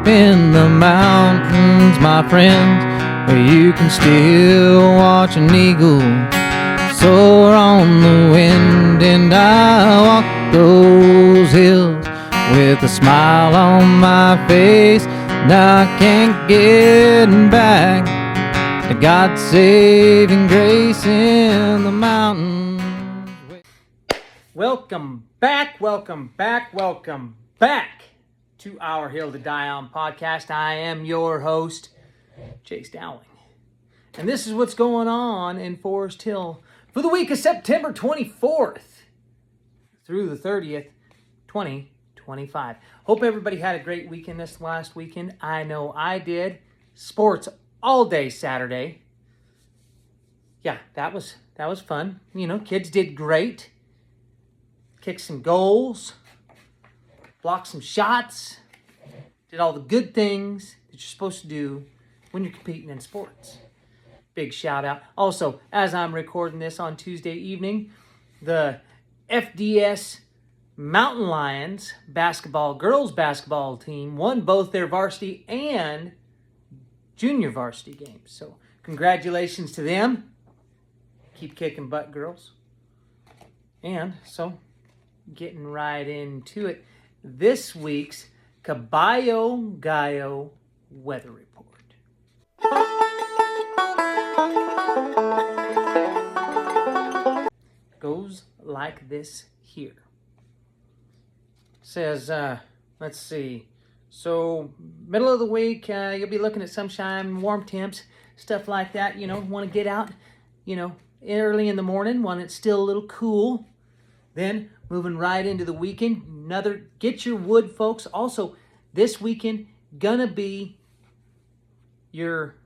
up in the mountains, my friends, where you can still watch an eagle soar on the wind. And I walk those hills with a smile on my face, and I can't get back to God's saving grace in the mountains. Welcome back to our Hill to Die On podcast. I am your host, Chase Dowling. And this is what's going on in Forest Hill for the week of September 24th through the 30th, 2025. Hope everybody had a great weekend this last weekend. I know I did. Sports all day Saturday. Yeah, that was fun. You know, kids did great. Kicked some goals, blocked some shots, did all the good things that you're supposed to do when you're competing in sports. Big shout out. Also, as I'm recording this on Tuesday evening, the FDS Mountain Lions girls basketball team won both their varsity and junior varsity games. So congratulations to them. Keep kicking butt, girls. And so, getting right into it, this week's Caballo Gallo weather report. Goes like this here. Says, let's see. So, middle of the week, you'll be looking at sunshine, warm temps, stuff like that. You know, want to get out, early in the morning when it's still a little cool. Then, moving right into the weekend, get your wood, folks. Also, this weekend, gonna be your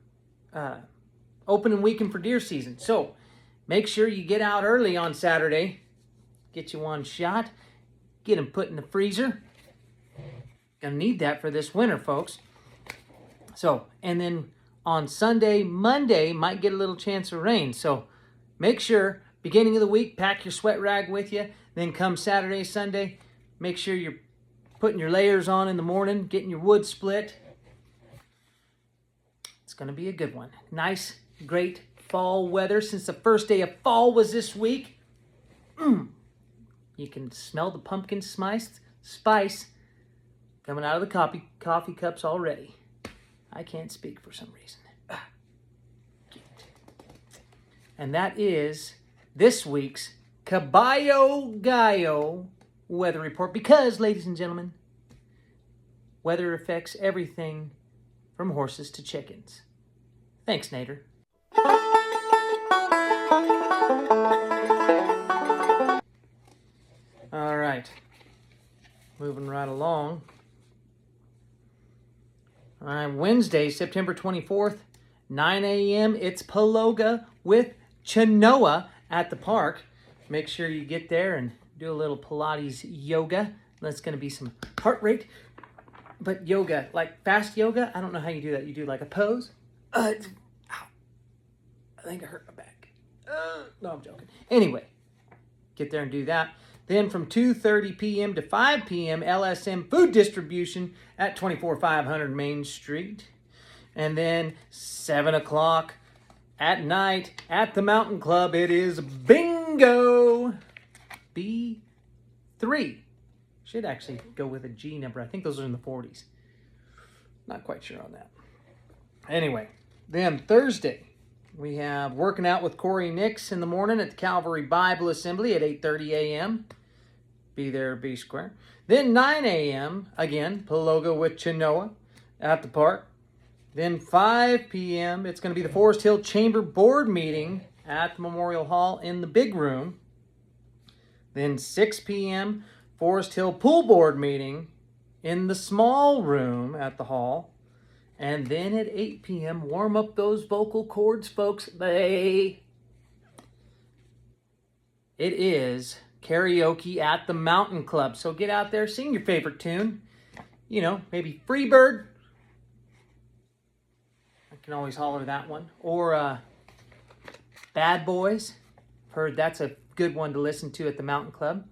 opening weekend for deer season. So, make sure you get out early on Saturday. Get you one shot. Get them put in the freezer. Gonna need that for this winter, folks. So, and then on Monday, might get a little chance of rain. So, make sure, beginning of the week, pack your sweat rag with you. Then come Saturday, Sunday, make sure you're putting your layers on in the morning, getting your wood split. It's going to be a good one. Nice, great fall weather since the first day of fall was this week. You can smell the pumpkin spice coming out of the coffee cups already. I can't speak for some reason. And that is this week's Caballo Gallo weather report, because, ladies and gentlemen, weather affects everything from horses to chickens. Thanks, Nader. All right, moving right along. All right, Wednesday, September 24th, 9 a.m. It's Paloga with Chenoa at the park. Make sure you get there and do a little Pilates yoga. That's going to be some heart rate. But yoga, like fast yoga, I don't know how you do that. You do like a pose. Ow. I think I hurt my back. No, I'm joking. Anyway, get there and do that. Then from 2:30 p.m. to 5 p.m., LSM food distribution at 24500 Main Street. And then 7 o'clock at night at the Mountain Club, it is bingo. B3. Should actually go with a G number. I think those are in the 40s. Not quite sure on that. Anyway, then Thursday, we have working out with Corey Nix in the morning at the Calvary Bible Assembly at 8:30 a.m. Be there, be square. Then 9 a.m., again, Paloga with Chenoa at the park. Then 5 p.m., it's going to be the Forest Hill Chamber Board meeting at the Memorial Hall in the big room. Then 6 p.m., Forest Hill Pool Board meeting in the small room at the hall. And then at 8 p.m., warm up those vocal cords, folks. It is karaoke at the Mountain Club. So get out there, sing your favorite tune. You know, maybe Freebird. I can always holler that one. Or Bad Boys. Heard that's a good one to listen to at the Mountain Club.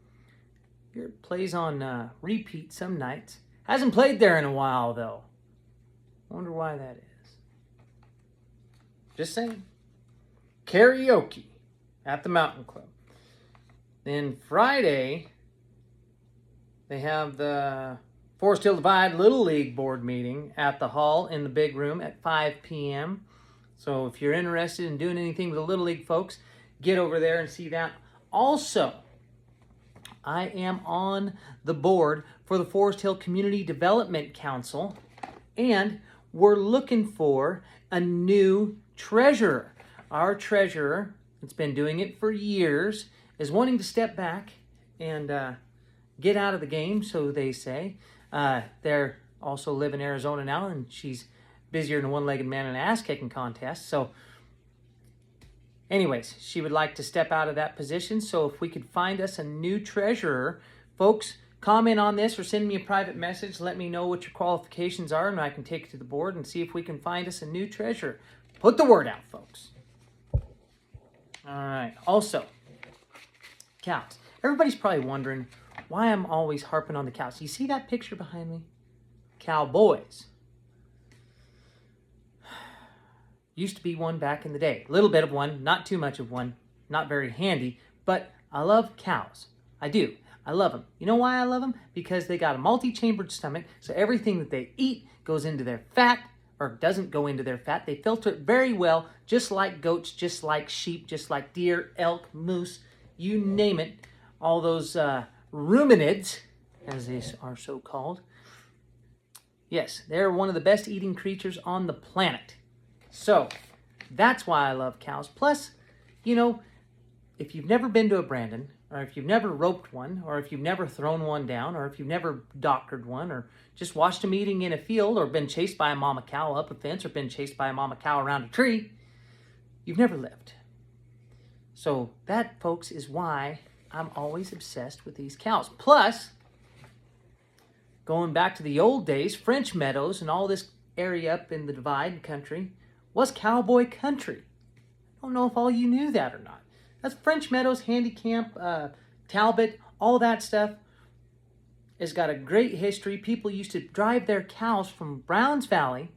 It plays on repeat some nights. Hasn't played there in a while, though. Wonder why that is. Just saying. Karaoke at the Mountain Club. Then Friday, they have the Forest Hill Divide Little League board meeting at the hall in the big room at 5 p.m. So if you're interested in doing anything with the Little League folks, get over there and see that. Also, I am on the board for the Forest Hill Community Development Council, and we're looking for a new treasurer. Our treasurer, that's been doing it for years, is wanting to step back and get out of the game, so they say. They're also live in Arizona now, and she's busier than a one-legged man in an ass-kicking contest. So anyways, she would like to step out of that position. So if we could find us a new treasurer, folks, comment on this or send me a private message. Let me know what your qualifications are, and I can take it to the board and see if we can find us a new treasurer. Put the word out, folks. All right. Also, cows. Everybody's probably wondering why I'm always harping on the cows. You see that picture behind me? Cowboys. Used to be one back in the day. A little bit of one, not too much of one, not very handy, but I love cows. I do. I love them. You know why I love them? Because they got a multi-chambered stomach, so everything that they eat goes into their fat, or doesn't go into their fat. They filter it very well, just like goats, just like sheep, just like deer, elk, moose, you name it. All those ruminids, as they are so called. Yes, they're one of the best eating creatures on the planet. So, that's why I love cows. Plus, you know, if you've never been to a Brandon, or if you've never roped one, or if you've never thrown one down, or if you've never doctored one, or just watched them eating in a field, or been chased by a mama cow up a fence, or been chased by a mama cow around a tree, you've never lived. So that, folks, is why I'm always obsessed with these cows. Plus, going back to the old days, French Meadows and all this area up in the Divide country was cowboy country. I don't know if all you knew that or not. That's French Meadows, Handy Camp, Talbot, all that stuff has got a great history. People used to drive their cows from Browns Valley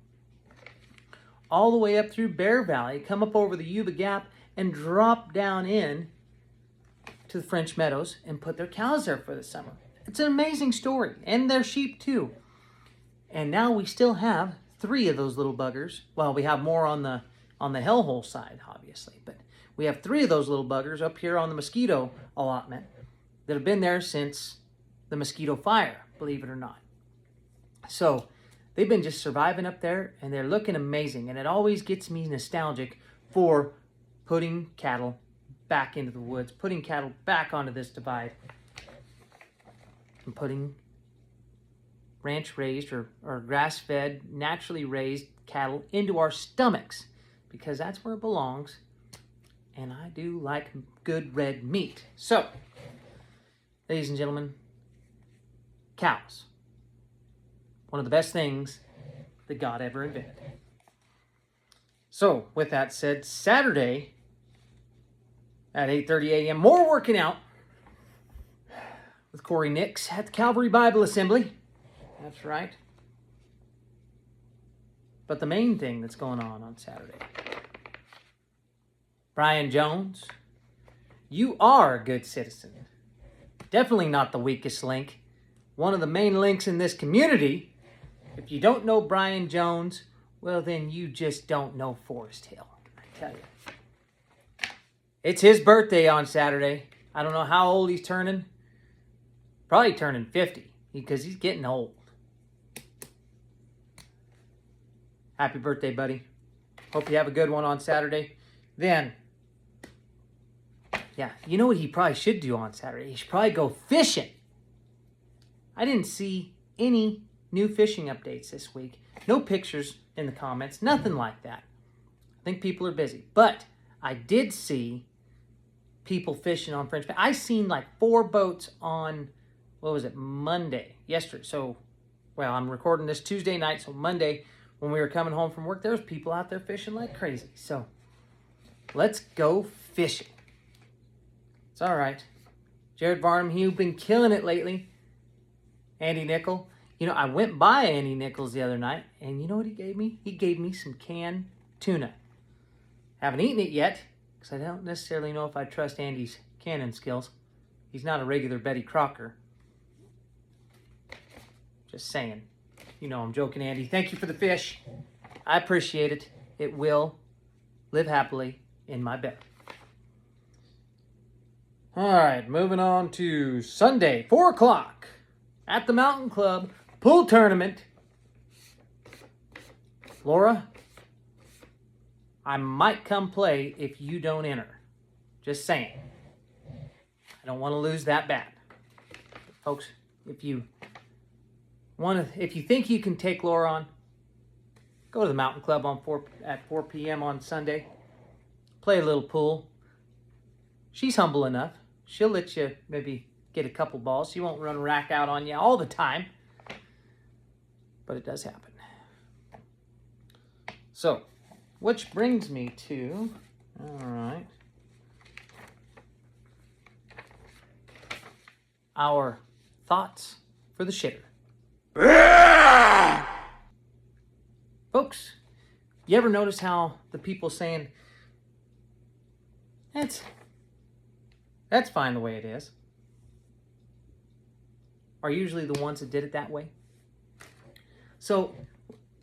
all the way up through Bear Valley, come up over the Yuba Gap, and drop down in to the French Meadows and put their cows there for the summer. It's an amazing story, and their sheep too. And now we still have 3 of those little buggers. Well, we have more on the hellhole side, obviously, but we have 3 of those little buggers up here on the mosquito allotment that have been there since the mosquito fire, believe it or not. So they've been just surviving up there, and they're looking amazing. And it always gets me nostalgic for putting cattle back into the woods, putting cattle back onto this divide, and putting ranch-raised or grass-fed, naturally raised cattle into our stomachs, because that's where it belongs. And I do like good red meat. So, ladies and gentlemen, cows. One of the best things that God ever invented. So, with that said, Saturday at 8:30 a.m., more working out with Corey Nix at the Calvary Bible Assembly. That's right. But the main thing that's going on Saturday, Brian Jones, you are a good citizen. Definitely not the weakest link. One of the main links in this community. If you don't know Brian Jones, well, then you just don't know Forest Hill, I tell you. It's his birthday on Saturday. I don't know how old he's turning. Probably turning 50, because he's getting old. Happy birthday, buddy. Hope you have a good one on Saturday. Then, yeah, you know what he probably should do on Saturday? He should probably go fishing. I didn't see any new fishing updates this week. No pictures in the comments, nothing like that. I think people are busy. But I did see people fishing on French Bay. I seen like 4 boats on, Monday, yesterday. So, well, I'm recording this Tuesday night, so Monday, when we were coming home from work, there was people out there fishing like crazy. So, let's go fishing. It's all right. Jared Varnum, he's been killing it lately. Andy Nickel, I went by Andy Nichols the other night, and you know what he gave me? He gave me some canned tuna. Haven't eaten it yet, because I don't necessarily know if I trust Andy's canning skills. He's not a regular Betty Crocker. Just saying. I'm joking, Andy. Thank you for the fish. I appreciate it. It will live happily in my belly. All right, moving on to Sunday, 4 o'clock at the Mountain Club pool tournament. Laura, I might come play if you don't enter. Just saying. I don't want to lose that bat. Folks, if you think you can take Laura on, go to the Mountain Club at 4 p.m. on Sunday. Play a little pool. She's humble enough. She'll let you maybe get a couple balls. She won't run rack out on you all the time. But it does happen. So, which brings me to, all right, our thoughts for the shitter. Folks, you ever notice how the people saying, that's fine the way it is, are usually the ones that did it that way? So,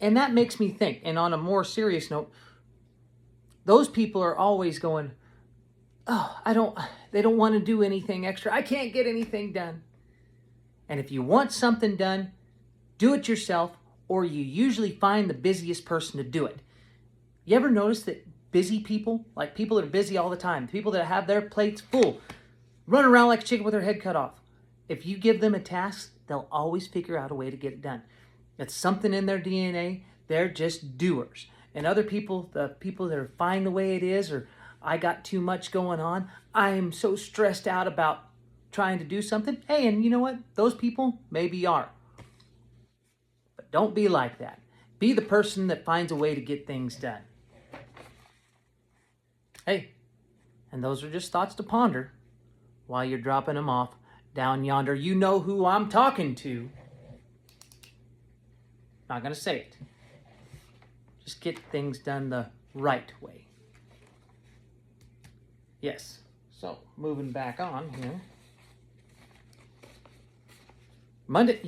and that makes me think, and on a more serious note, those people are always going, they don't want to do anything extra. I can't get anything done. And if you want something done, do it yourself, or you usually find the busiest person to do it. You ever notice that busy people, like people that are busy all the time, people that have their plates full, run around like a chicken with their head cut off? If you give them a task, they'll always figure out a way to get it done. It's something in their DNA. They're just doers. And other people, the people that are fine the way it is, or I got too much going on, I am so stressed out about trying to do something. Hey, and you know what? Those people maybe are. But don't be like that. Be the person that finds a way to get things done. Hey, and those are just thoughts to ponder while you're dropping them off down yonder. You know who I'm talking to. Not going to say it. Just get things done the right way. Yes. So, moving back on here. Monday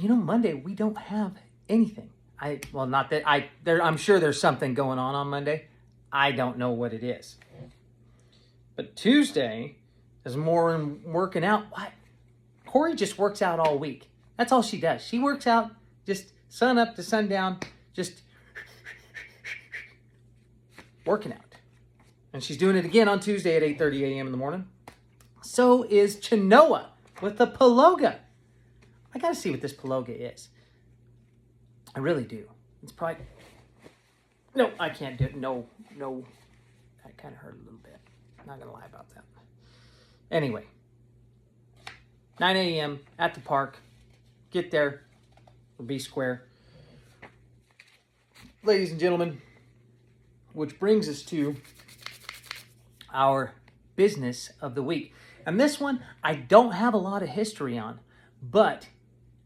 we don't have anything. I'm sure there's something going on Monday. I don't know what it is. But Tuesday is more in working out. What? Corey just works out all week. That's all she does. She works out just sun up to sundown, just working out. And she's doing it again on Tuesday at 8:30 a.m. in the morning. So is Chenoa with the Paloga. I got to see what this Paloga is. I really do. It's probably... No, I can't do it. No. That kind of hurt a little bit. Not going to lie about that. Anyway. 9 a.m. at the park. Get there. Or be square. Ladies and gentlemen, which brings us to our business of the week. And this one, I don't have a lot of history on, but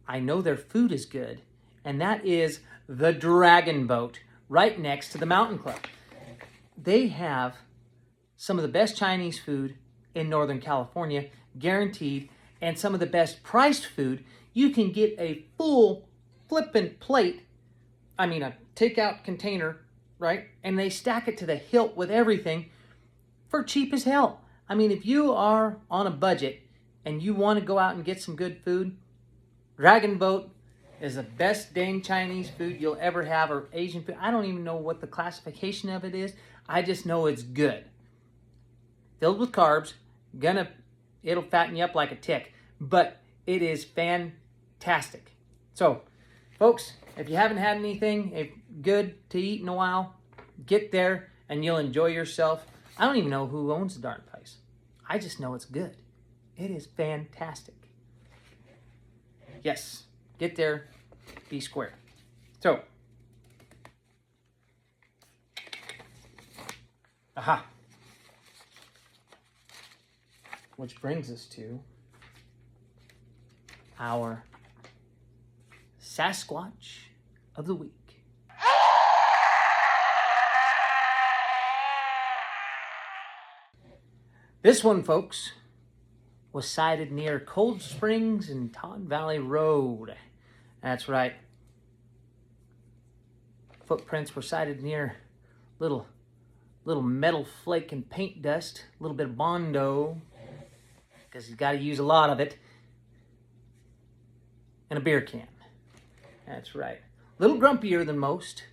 I know their food is good, and that is the Dragon Boat right next to the Mountain Club. They have some of the best Chinese food in Northern California, guaranteed, and some of the best priced food. You can get a full flippin' plate, a takeout container, right? And they stack it to the hilt with everything for cheap as hell. If you are on a budget and you want to go out and get some good food, Dragon Boat is the best dang Chinese food you'll ever have, or Asian food. I don't even know what the classification of it is. I just know it's good. Filled with carbs, it'll fatten you up like a tick, but it is fantastic. So, folks, if you haven't had anything good to eat in a while, get there and you'll enjoy yourself. I don't even know who owns the darn place. I just know it's good. It is fantastic. Yes, get there, be square. So, which brings us to our Sasquatch of the Week. This one, folks, was sighted near Cold Springs and Todd Valley Road. That's right. Footprints were sighted near little metal flake and paint dust, a little bit of Bondo, because he's got to use a lot of it, and a beer can. That's right. A little grumpier than most.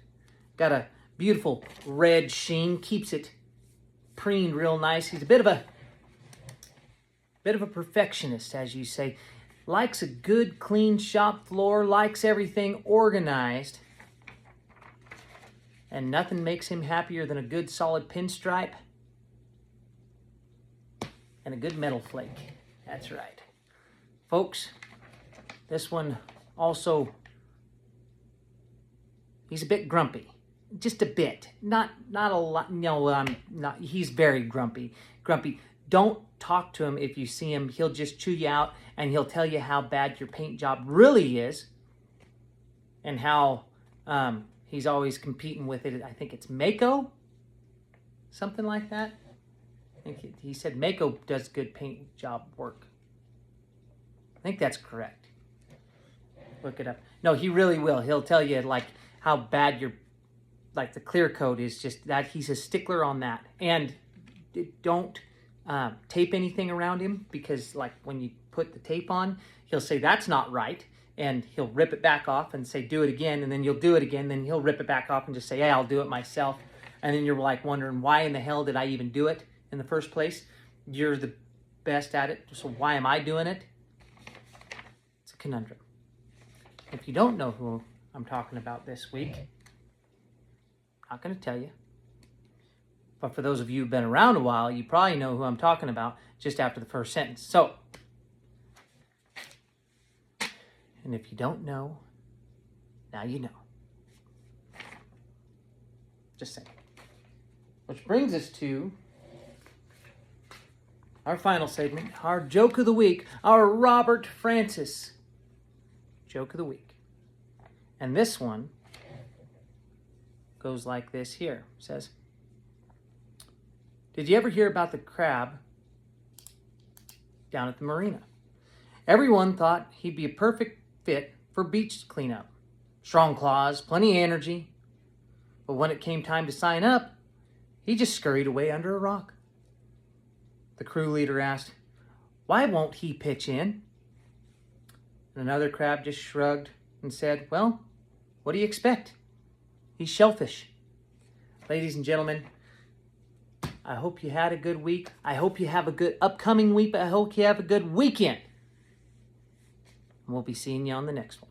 Got a beautiful red sheen, keeps it preened real nice. He's a bit of a perfectionist, as you say. Likes a good, clean shop floor, likes everything organized. And nothing makes him happier than a good, solid pinstripe and a good metal flake. That's right. Folks, this one also, he's a bit grumpy. Just a bit. Not a lot. No, he's very grumpy. Don't talk to him if you see him. He'll just chew you out, and he'll tell you how bad your paint job really is, and how he's always competing with it. I think it's Mako, something like that. I think he said Mako does good paint job work. I think that's correct. Look it up. No, he really will. He'll tell you like how bad your the clear coat is. Just that he's a stickler on that. And don't tape anything around him, because like when you put the tape on, he'll say that's not right, and he'll rip it back off and say do it again, and then you'll do it again, then he'll rip it back off and just say, yeah, I'll do it myself. And then you're like wondering, why in the hell did I even do it in the first place? You're the best at it, so why am I doing it? It's a conundrum. If you don't know who I'm talking about this week, I'm not going to tell you. But for those of you who've been around a while, you probably know who I'm talking about just after the first sentence. So, and if you don't know, now you know. Just saying. Which brings us to our final segment, our joke of the week, our Robert Francis joke of the week. And this one goes like this here. It says, did you ever hear about the crab down at the marina? Everyone thought he'd be a perfect fit for beach cleanup. Strong claws, plenty of energy. But when it came time to sign up, he just scurried away under a rock. The crew leader asked, why won't he pitch in? And another crab just shrugged and said, well, what do you expect? He's shellfish. Ladies and gentlemen, I hope you had a good week. I hope you have a good upcoming week. I hope you have a good weekend. And we'll be seeing you on the next one.